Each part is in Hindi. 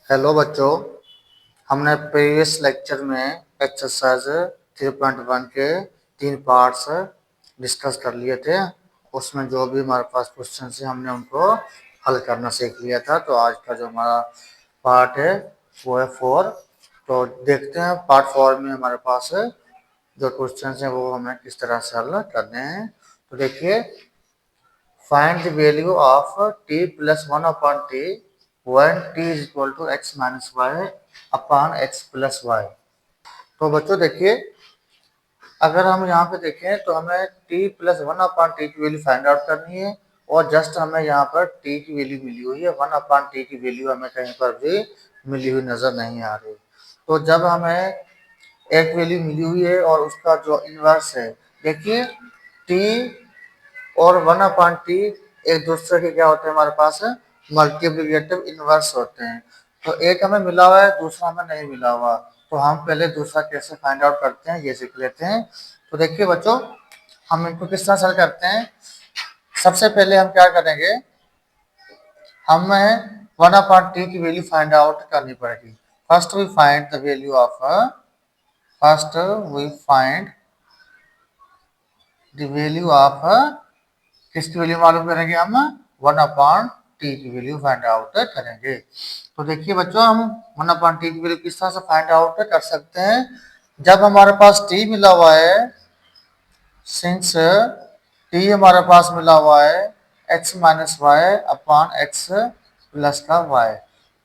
हेलो बच्चों, हमने प्रीवियस लेक्चर में एक्सरसाइज 3.1 के 3 पार्ट्स डिस्कस कर लिए थे। उसमें जो भी हमारे पास क्वेश्चन है हमने उनको हल करना सीख लिया था। तो आज का जो हमारा पार्ट है वो है 4। तो देखते हैं पार्ट 4 में हमारे पास जो क्वेश्चन हैं वो हमें किस तरह से हल करने हैं। तो देखिए, find the value of t plus 1 upon t when t is equal to x minus y upon x plus y। तो बच्चों देखिए, अगर हम यहाँ पे देखें तो हमें t प्लस 1 अपॉन टी की वैल्यू फाइंड आउट करनी है और जस्ट हमें यहाँ पर t की वैल्यू मिली हुई है। 1 अपॉन टी की वैल्यू हमें कहीं पर भी मिली हुई नजर नहीं आ रही। तो जब हमें एक वैल्यू मिली हुई है और उसका जो इनवर्स है, देखिए t और 1 अपॉन टी एक दूसरे के क्या होते हैं, हमारे पास मल्टीप्लिकेटिव इनवर्स होते हैं। तो एक हमें मिला हुआ है, दूसरा हमें नहीं मिला हुआ। तो हम पहले दूसरा कैसे फाइंड आउट करते हैं ये सीख लेते हैं। तो देखिए बच्चों, हम इनको किस तरह सॉल्व करते हैं। सबसे पहले हम क्या करेंगे, हमें 1 अपॉन टी की वैल्यू फाइंड आउट करनी पड़ेगी। First we find the value of the value of किसकी वैल्यू मालूम करेंगे, हम 1 अपॉन टी की वैल्यू फाइंड आउट करेंगे। तो देखिए बच्चों, हम 1 अपॉन टी की वैल्यू किस तरह से फाइंड आउट कर सकते हैं। जब हमारे पास टी मिला हुआ है, सिंस टी हमारे पास मिला हुआ है x minus y upon x plus का y,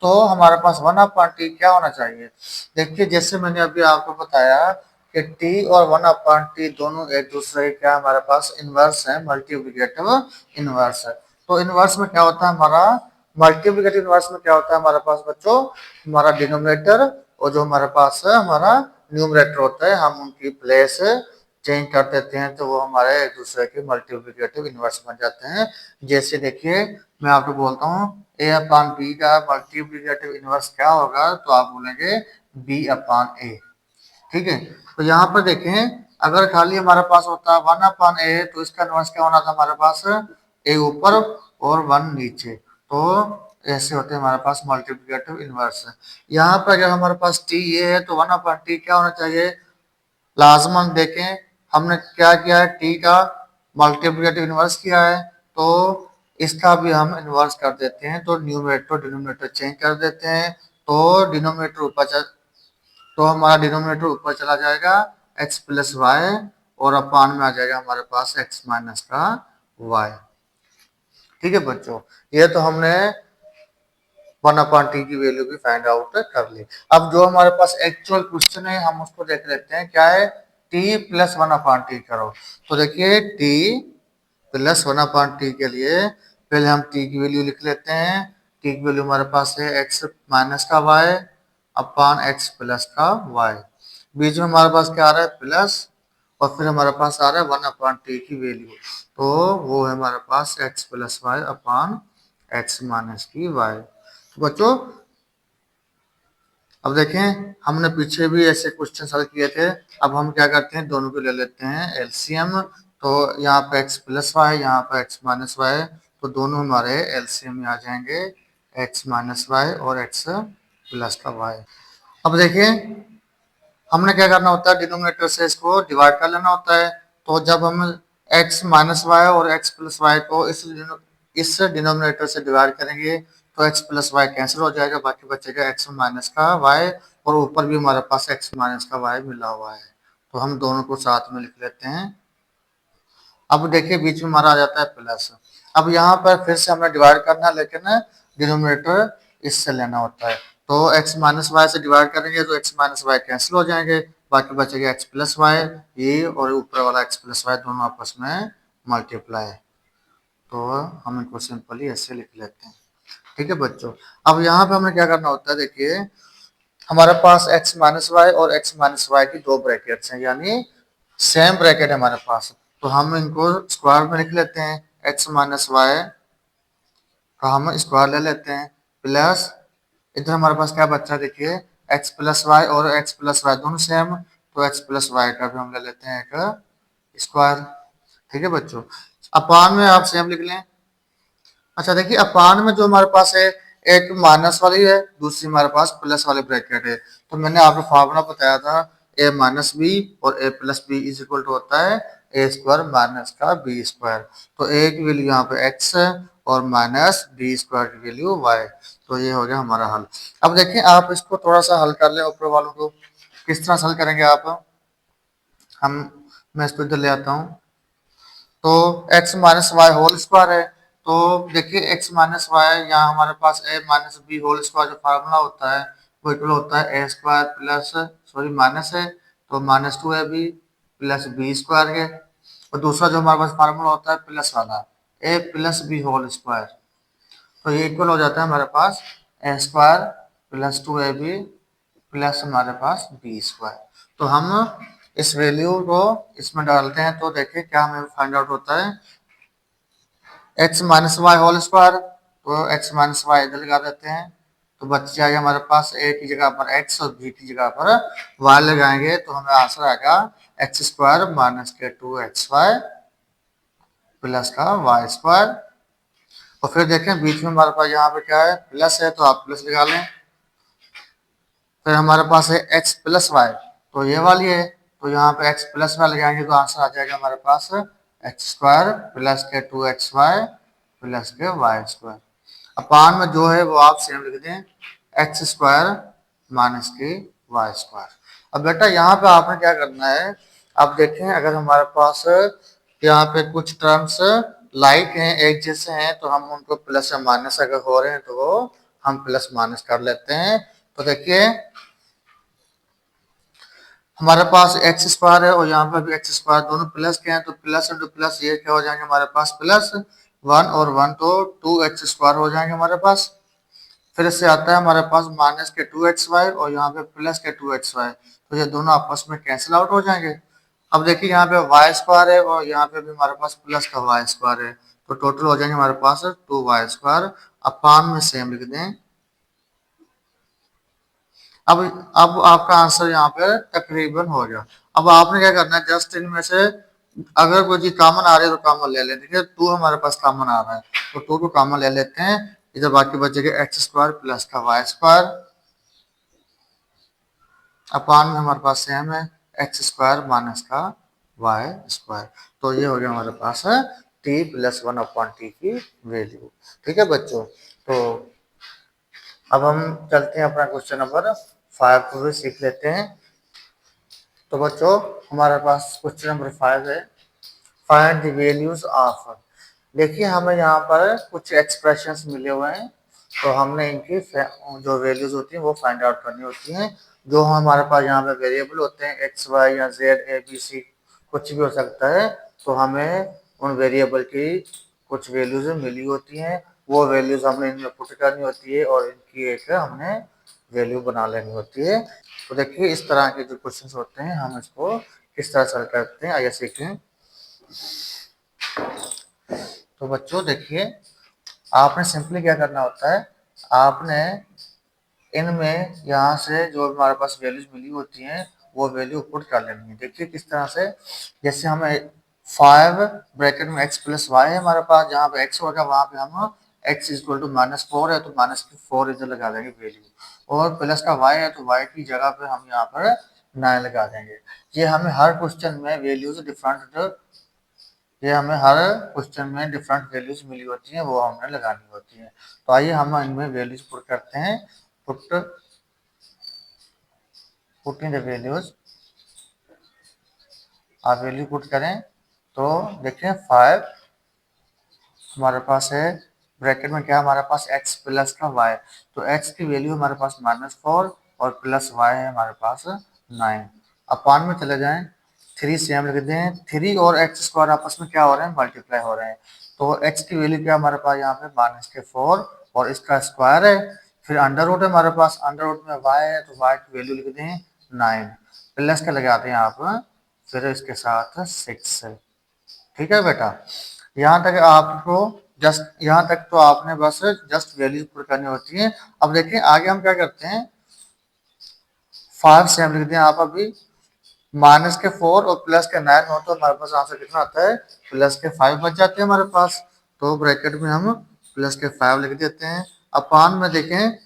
तो हमारे पास 1 अपॉन टी क्या होना चाहिए। देखिए, जैसे मैंने अभी आपको बताया कि t और 1 अपॉन टी दोनों एक दूसरे के क्या हमारे पास इनवर्स है, मल्टीप्लिकेटिव इनवर्स है। तो इनवर्स में क्या होता है, हमारा मल्टीप्लिकेटिव इनवर्स में क्या होता है हमारे पास बच्चों, हमारा डिनोमिनेटर और जो हमारे पास है हमारा न्यूमरेटर होता है, हम उनकी प्लेस चेंज कर देते हैं तो वो हमारे एक दूसरे के मल्टीप्लिकेटिव इनवर्स बन जाते हैं। जैसे देखिए, मैं आपको बोलता हूँ a अपॉन बी का मल्टीप्लिकेटिव इनवर्स क्या होगा, तो आप बोलेंगे b अपॉन a। ठीक है, तो यहाँ पर देखें, अगर खाली हमारे पास होता 1 अपॉन a तो इसका इनवर्स क्या होना था हमारे पास, a ऊपर और 1 नीचे। तो ऐसे होते हैं हमारे पास मल्टीप्लिकेटिव इनवर्स। यहाँ पर अगर हमारे पास t ये है तो 1 अपॉन टी क्या होना चाहिए, लाजमन देखें हमने क्या किया है, टी का मल्टीप्लिकेटिव इनवर्स किया है तो इसका भी हम इनवर्स कर देते हैं। तो न्यूमरेटर डिनोमिनेटर चेंज कर देते हैं। तो डिनोमिनेटर तो हमारा डिनोमिनेटर ऊपर चला जाएगा x प्लस वाई और अपान में आ जाएगा हमारे पास x माइनस का y। ठीक है बच्चों, ये तो हमने 1 अपॉन टी की वैल्यू भी फाइंड आउट कर ली। अब जो हमारे पास एक्चुअल क्वेश्चन है हम उसको देख लेते हैं, क्या है, t प्लस 1 अपॉन टी करो। तो देखिए, t प्लस 1 अपॉन टी के लिए पहले हम t की वैल्यू लिख लेते हैं। t की वैल्यू हमारे पास है x माइनस का y अपॉन x प्लस का y। बीच में हमारे पास क्या आ रहा है, प्लस, और फिर हमारे पास आ रहा है 1 अपॉन टी की वैल्यू, तो वो है हमारे पास x plus y upon x minus की y। तो बच्चों, अब देखें हमने पीछे भी ऐसे क्वेश्चन सॉल्व किए थे। अब हम क्या करते हैं, दोनों को ले लेते हैं एलसीएम। तो यहाँ पे x प्लस वाई, यहाँ पे x माइनस वाई, तो दोनों हमारे एलसीएम में आ जाएंगे x माइनस वाई और x प्लस का y। अब देखिए, हमने क्या करना होता है, डिनोमिनेटर से इसको डिवाइड कर लेना होता है। तो जब हम x माइनस वाई और x प्लस वाई को इस डिनोमिनेटर से डिवाइड करेंगे तो x प्लस वाई कैंसिल हो जाएगा, बाकी बचेगा x माइनस का y और ऊपर भी हमारे पास x माइनस का y मिला हुआ है। तो हम दोनों को साथ में लिख लेते हैं। अब देखिए, बीच में हमारा आ जाता है प्लस। अब यहाँ पर फिर से हमें डिवाइड करना है, लेकिन डिनोमिनेटर इससे लेना होता है। तो x माइनस वाई से डिवाइड करेंगे तो x माइनस वाई कैंसिल हो जाएंगे, बाकी बचेगा x प्लस वाई, ये और ऊपर वाला x प्लस वाई दोनों आपस में मल्टीप्लाई। तो हम इनको सिंपली ऐसे लिख लेते हैं। ठीक है बच्चों, अब यहाँ पे हमें क्या करना होता है, देखिए हमारे पास x माइनस वाई और x माइनस वाई की दो ब्रैकेट्स हैं, यानी सेम ब्रैकेट है हमारे पास। तो हम इनको स्क्वायर में लिख लेते हैं, x माइनस वाई का हम स्क्वायर ले लेते हैं, प्लस इधर हमारे पास क्या बच्चा, देखिए x प्लस वाई और x प्लस वाई दोनों सेम, तो x प्लस वाई का भी हम ले लेते हैं एक स्क्वायर। ठीक है बच्चों, अपान में आप सेम लिख लें। अच्छा देखिए, अपान में जो हमारे पास है एक माइनस वाली है, दूसरी हमारे पास प्लस वाली ब्रैकेट है। तो मैंने आपको फार्मूला बताया था ए माइनस बी और A plus B is equal to होता है ए स्क्वायर माइनस का बी स्क्वायर। तो ए की वैल्यू यहाँ पे एक्स है और माइनस बी स्क्वायर की वैल्यू वाई। तो ये हो गया हमारा हल। अब देखिए आप इसको थोड़ा सा हल कर ले, ऊपर वालों को किस तरह से हल करेंगे आप। हम मैं इसको इधर ले आता हूँ। तो x minus y whole square है। तो देखिए x माइनस वाई यहाँ हमारे पास a minus b whole square जो फार्मूला होता है वो इक्वल होता है ए स्क्वायर प्लस सॉरी माइनस है तो minus two A B plus b square है। और दूसरा जो हमारे पास फार्मूला होता है प्लस वाला A plus B whole square. तो ये इक्वल हो जाता है हमारे पास A square plus two A B plus हमारे पास बी स्क्वायर। तो हम इस वैल्यू को इसमें डालते हैं तो देखिए क्या हमें फाइंड आउट होता है x minus y whole square. तो एक्स माइनस वाई इधर लगा देते हैं तो बच जाएगा हमारे पास ए की जगह पर एक्स और बी की जगह पर वाई लगाएंगे तो हमें आंसर आएगा एक्स स्क्वायर माइनस के टू एक्स वाई प्लस का वाई स्क्वायर। और फिर देखें बीच में हमारे पास यहाँ पे क्या है प्लस है तो आप प्लस लगा लें। फिर हमारे पास है x प्लस वाई तो ये वाली है तो यहाँ पे x प्लस वाई लगाएंगे तो आंसर आ जाएगा हमारे पास एक्स स्क्वायर प्लस के टू एक्स वाई प्लस के वाई स्क्वायर। अपान में जो है वो आप सेम लिख दें एक्स स्क्वायर माइनस के वाई स्क्वायर। अब बेटा यहाँ पे आपने क्या करना है, अब देखें अगर हमारे पास यहाँ पे कुछ टर्म्स लाइक हैं एक जैसे हैं तो हम उनको प्लस या माइनस अगर हो रहे हैं तो वो हम प्लस माइनस कर लेते हैं। तो देखिए हमारे पास एक्स स्क्वायर है और यहाँ पर भी एक्स स्क्वायर दोनों प्लस के हैं तो प्लस इंटू प्लस ये क्या हो जाएंगे हमारे पास प्लस वन और वन तो टू एक्स स्क्वायर हो जाएंगे हमारे पास। फिर इससे आता है हमारे पास माइनस के टू एक्स वाई और यहाँ पे प्लस के टू एक्स वाई तो ये दोनों आपस में कैंसिल आउट हो जाएंगे। अब देखिए यहाँ पे वाई स्क्वायर है और यहाँ पे भी हमारे पास प्लस का वाई स्क्वायर है तो टोटल हो जाएंगे हमारे पास टू वाई स्क्वायर अपान में सेम लिख दें। अब आपका आंसर यहाँ पे तकरीबन हो गया। अब आपने क्या करना है जस्ट इनमें से अगर कोई चीज कॉमन आ रही है तो कॉमन ले लें। देखिए टू हमारे पास कॉमन आ रहा है तो टू को कॉमन ले लेते हैं। इधर बाकी बचेगा एक्स स्क्वायर प्लस का वाई स्क्वायर अपान में हमारे पास सेम है एक्स स्क्वायर माइनस का वाई स्क्वायर। तो ये हो गया हमारे पास है T plus one upon t की वैल्यू। ठीक है बच्चों। तो अब हम चलते हैं अपना क्वेश्चन नंबर 5 को भी सीख लेते हैं। तो बच्चों हमारे पास क्वेश्चन नंबर 5 है फाइंड द वैल्यूज ऑफ। देखिए हमें यहाँ पर कुछ एक्सप्रेशंस मिले हुए हैं तो हमने इनकी जो वैल्यूज होती हैं वो फाइंड आउट करनी होती हैं। जो हमारे पास यहाँ पे वेरिएबल होते हैं एक्स वाई या जेड ए बी सी कुछ भी हो सकता है तो हमें उन वेरिएबल की कुछ वैल्यूज मिली होती हैं वो वैल्यूज हमने इनमें पुट करनी होती है और इनकी एक हमने वैल्यू बना लेनी होती है। तो देखिए इस तरह के जो क्वेश्चन होते हैं हम इसको किस तरह सॉल्व करते हैं आइए सीखें। तो बच्चों देखिए आपने सिंपली क्या करना होता है आपने इनमें यहाँ से जो हमारे पास वैल्यूज मिली होती हैं वो वैल्यू पुट कर लेनी है। देखिए किस तरह से जैसे हमें 5 ब्रैकेट में x प्लस वाई है हमारे पास जहाँ पे x होगा वहाँ पे हम x equal to minus four है तो माइनस की 4 इधर लगा देंगे वैल्यू और प्लस का y है तो y की जगह पे हम यहाँ पर 9 लगा देंगे। ये हमें हर क्वेश्चन में वैल्यूज डिफरेंट ये हमें हर क्वेश्चन में डिफरेंट वैल्यूज मिली होती हैं वो हमें लगानी होती है। तो आइए हम इनमें वैल्यूज पुट करते हैं। पुटिंग द वैल्यूज आप वैल्यू पुट करें तो देखें 5 हमारे पास है ब्रैकेट में क्या हमारे पास x प्लस का y तो x की वैल्यू हमारे पास -4 और प्लस y है हमारे पास 9। अपान में चले जाएं 3 सेम लिख दें 3 और एक्स स्क्वायर आपस में क्या हो रहे हैं मल्टीप्लाई हो रहे हैं तो x की वैल्यू क्या हमारे पास यहाँ पे -4 और इसका स्क्वायर है फिर अंडर रूट है हमारे पास अंडर रूट में y है तो y की वैल्यू लिख दें 9 प्लस का लगाते हैं आप फिर इसके साथ 6 है। ठीक है बेटा यहाँ तक आपको जस्ट यहाँ तक तो आपने बस जस्ट वैल्यूज पुट करनी होती है। अब देखिए आगे हम क्या करते हैं 5 सेम लिख दें आप अभी माइनस के 4 और प्लस के 9 हो तो हमारे पास आंसर कितना आता है प्लस के 5 बच जाते हैं हमारे पास। तो ब्रैकेट में हम प्लस के 5 लिख देते हैं अपान में देखें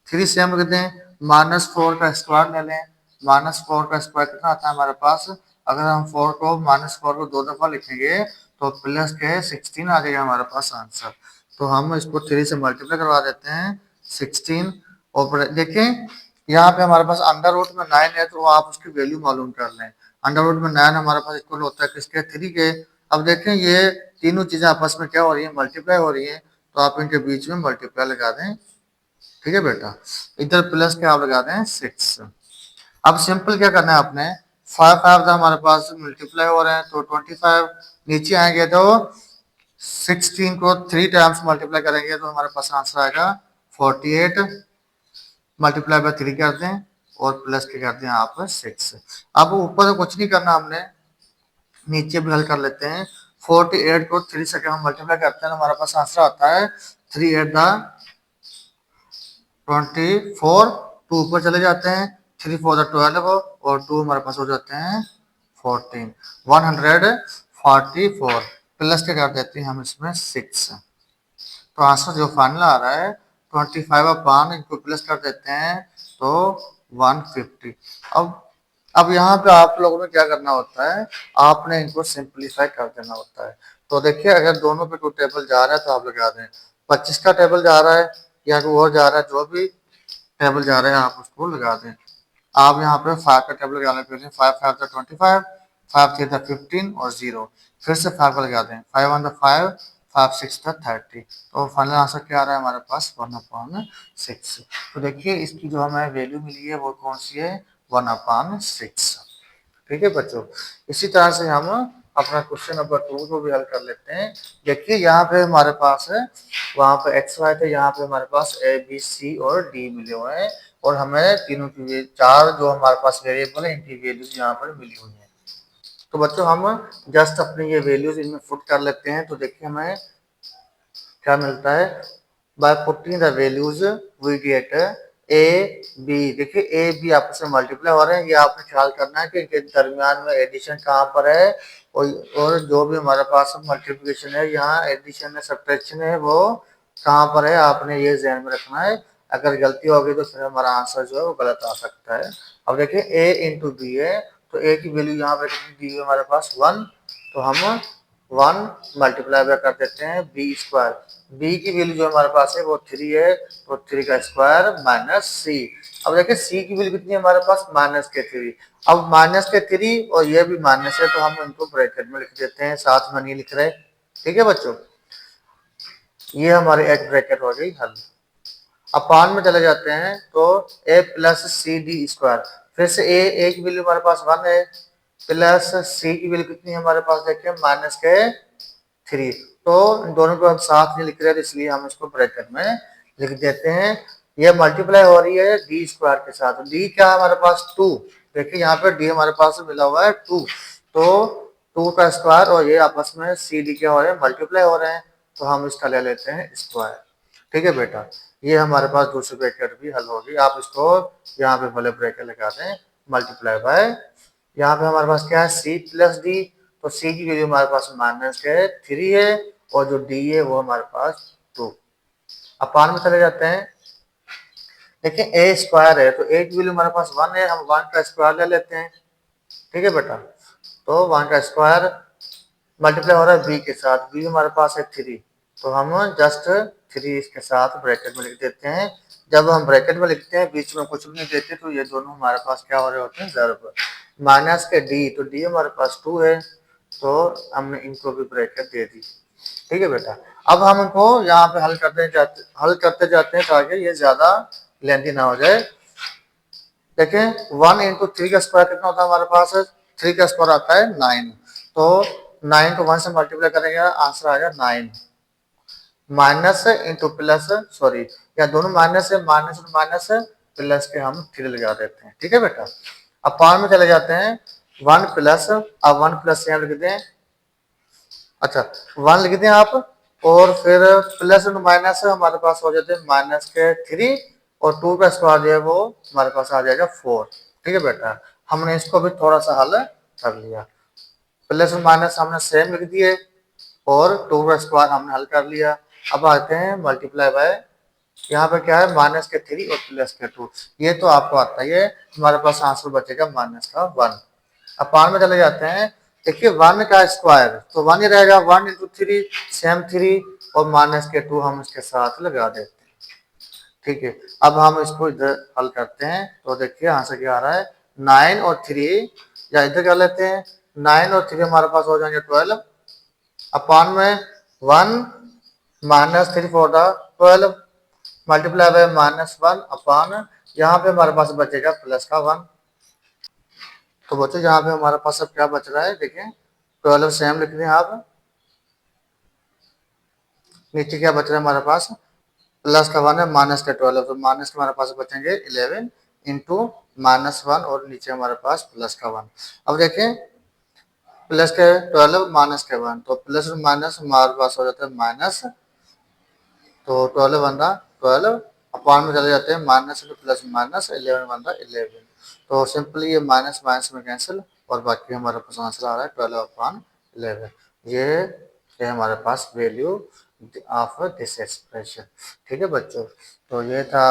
3 से हम लिखते हैं -4 का स्क्वायर ले लें। -4 का स्क्वायर कितना आता है हमारे पास? अगर हम -4 को 2 दफा लिखेंगे तो प्लस के 16 आ जाएगा हमारे पास आंसर। तो हम इसको 3 से मल्टीप्लाई करवा देते हैं 16। और देखें यहाँ पे हमारे पास अंडर रूट में 9 है, तो आप उसकी वैल्यू मालूम कर लें। अंडर रूट में 9 हमारे पास इक्वल होता है किसके? 3 के। अब देखें ये तीनों चीजें आपस में क्या हो रही है? मल्टीप्लाई हो रही है। तो आप इनके बीच में मल्टीप्लाई लगा दें। ठीक है बेटा, इधर प्लस के आप लगा दें 6। अब सिंपल क्या करना है आपने, 5 5 हमारे पास मल्टीप्लाई हो रहे हैं तो 25 नीचे आएंगे तो 16 को 3 टाइम्स मल्टीप्लाई करेंगे तो हमारे पास आंसर आएगा 48। मल्टीप्लाई बाय 3 कर दें और प्लस के कर दें आप 6। अब ऊपर कुछ नहीं करना हमने, नीचे भी हल कर लेते हैं। 48 को 3 से हम मल्टीप्लाई करते हैं तो हमारे पास आंसर आता है 3 8 24। 2 ऊपर चले जाते हैं, 3 4 12 और 2 हमारे पास हो जाते हैं 14। 144 प्लस के कर देते हैं हम इसमें 6। तो आंसर जो फाइनल आ रहा है 25 अपान इनको प्लस कर देते हैं तो 150। अब यहाँ पे आप लोगों ने क्या करना होता है, आपने इनको सिंपलीफाई कर देना होता है। तो देखिए अगर दोनों पे कोई टेबल जा रहा है तो आप लगा दें 25 का टेबल जा रहा है या कोई और जा रहा है, जो भी टेबल जा रहा है आप उसको लगा दें। आप यहाँ पे 5 का टेबल लगाने के लिए 5 5 25, 5 3 15 और 0 फिर से 5 का लगा दें, 5 1 5, 5 6 30। तो फाइनल आंसर क्या आ रहा है हमारे पास 1/6। तो देखिए इसकी जो हमें वैल्यू मिली है वो कौन सी है? 1/6। ठीक है बच्चों, इसी तरह से हम अपना क्वेश्चन नंबर 2 को भी हल कर लेते हैं। देखिए यहाँ पे हमारे पास है, वहां पे एक्स वाई थे, यहाँ पे हमारे पास ए बी सी और डी मिले हुए हैं और हमें तीनों की चार जो हमारे पास वेरिएबल है इनकी वैल्यूज यहाँ पर मिली हुई है। तो बच्चों हम जस्ट अपनी ये वैल्यूज इनमें पुट कर लेते हैं। तो देखिए हमें क्या मिलता है, by putting the values we get a b. देखिए ए बी आपस में मल्टीप्लाई हो रहे हैं, ये आपने ख्याल करना है कि इनके दरमियान में एडिशन कहाँ पर है और जो भी हमारे पास मल्टीप्लिकेशन है यहाँ एडिशन है सब्ट्रैक्शन है वो कहाँ पर है, आपने ये ध्यान में रखना है। अगर गलती होगी तो फिर हमारा आंसर जो है वो गलत आ सकता है। अब देखिए ए इंटू बी है तो ए की वैल्यू यहाँ पे दी है हमारे पास 1, तो हम 1 मल्टीप्लाई बाय कर देते हैं बी स्क्वायर। बी की वैल्यू जो हमारे पास है वो 3 है तो 3 का स्क्वायर माइनस सी। अब देखिए सी की वैल्यू कितनी है हमारे पास? माइनस के 3। अब माइनस के 3 और ये भी माइनस है तो हम इनको ब्रैकेट में लिख देते हैं, साथ में नहीं लिख रहे। ठीक है बच्चों, ये हमारी एक ब्रैकेट हो गई हल। अपान में चले जाते हैं तो ए प्लस सी डी स्क्वायर, फिर से ए की वैल्यू हमारे पास 1 है प्लस सी की वैल्यू कितनी है हमारे पास? देखिए माइनस के 3। तो इन दोनों को हम साथ नहीं लिख रहे हैं इसलिए हम इसको ब्रैकेट में लिख देते हैं। ये मल्टीप्लाई हो रही है डी स्क्वायर के साथ। डी क्या है हमारे पास? 2। देखिए यहाँ पे डी हमारे पास मिला हुआ है 2, तो 2 का स्क्वायर और ये आपस में सी डी क्या हो रहे हैं? मल्टीप्लाई हो रहे हैं, तो हम इसका ले लेते हैं स्क्वायर। ठीक है बेटा, ये हमारे पास दूसरी ब्रैकेट भी हल होगी। आप इसको यहाँ पे भले ब्रैकेट लगा दें मल्टीप्लाई बाय, यहाँ पे हमारे पास क्या है? C plus D. तो सी की वैल्यू हमारे पास माइनस के 3 है और जो डी है वो हमारे पास 2। अपान में चले जाते हैं, देखिए ए स्क्वायर है तो ए की वैल्यू हमारे पास 1 है, हम 1 का स्क्वायर ले लेते हैं। ठीक है बेटा, तो 1 का स्क्वायर मल्टीप्लाई हो रहा है बी के साथ, बी हमारे पास है 3, तो हम जस्ट 3 इसके साथ ब्रैकेट में लिख देते हैं। जब हम ब्रैकेट में लिखते हैं बीच में कुछ भी नहीं देते तो ये दोनों हमारे पास क्या हो रहे होते हैं? ज़रूर। माइनस के डी, तो डी हमारे पास 2 है तो हमने इनको भी ब्रैकेट दे दी। ठीक है बेटा, अब हम इनको यहाँ पे हल करते जाते हैं ताकि ये ज्यादा लेंथी ना हो जाए। देखें 1 इंटू 3 का स्क्वायर कितना होता है हमारे पास? 3 का स्क्वायर आता है 9, तो 9 को 1 से मल्टीप्लाई करेंगे आंसर आएगा 9। माइनस इंटू प्लस, सॉरी या दोनों माइनस है, माइनस और माइनस प्लस के हम 3 लगा देते हैं। ठीक है बेटा, अब पावर में चले जाते हैं 1 प्लस, अब 1 प्लस यहाँ लिख दें, अच्छा 1 लिख दें आप और फिर प्लस और माइनस हमारे पास हो जाते हैं माइनस के 3 और 2 का स्क्वायर जो है वो हमारे पास आ जाएगा 4। ठीक है बेटा, हमने इसको भी थोड़ा सा हल कर लिया। प्लस और माइनस हमने सेम लिख दिए और 2 का स्क्वायर हमने हल कर लिया। अब आते हैं मल्टीप्लाई बाय यहाँ पे क्या है -3 और +2, ये तो आपको आता ही है। हमारे पास आंसर बचेगा -1। अब पान में चले जाते हैं। देखिए 1 का स्क्वायर तो 1 ही रहेगा, 1 इंटू 3 सेम 3 और -2 हम इसके साथ लगा देते हैं। ठीक है, अब हम इसको इधर हल करते हैं तो देखिए यहाँ से क्या आ रहा है 9 और 3, या इधर क्या लेते हैं 9 और 3 हमारे पास हो जाएंगे 12 अपान में 1 -3 फॉर द 12 मल्टीप्लाई बाय -1 अपान यहाँ पे हमारे पास बचेगा प्लस का 1। तो बच्चों यहाँ पे हमारे पास अब क्या बच रहा है देखिए 12 सेम लिख रहे हैं आप, नीचे क्या बच रहा है हमारे पास प्लस का 1 है -12, तो माइनस के हमारे पास बचेंगे 11 इंटू -1 और नीचे हमारे पास प्लस का 1। अब देखें प्लस के 12 माइनस के 1 तो प्लस और माइनस हमारे पास हो जाता है माइनस, तो 12 बन रहा 12 अपान में चले जाते हैं माइनस प्लस माइनस 11 बन रहा 11। तो सिंपली ये माइनस माइनस में कैंसिल और बाकी हमारे पास आंसर आ रहा है 12/11। ये है हमारे पास वैल्यू ऑफ दिस एक्सप्रेशन। ठीक है बच्चों, तो ये था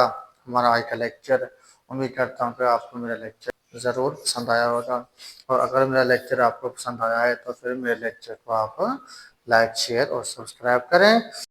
हमारा आज का लेक्चर। उम्मीद करता हूँ कि आपको मेरा लेक्चर ज़रूर पसंद आया होगा, और अगर मेरा लेक्चर आपको पसंद आया है तो फिर मेरे लेक्चर को आप लाइक शेयर और सब्सक्राइब करें।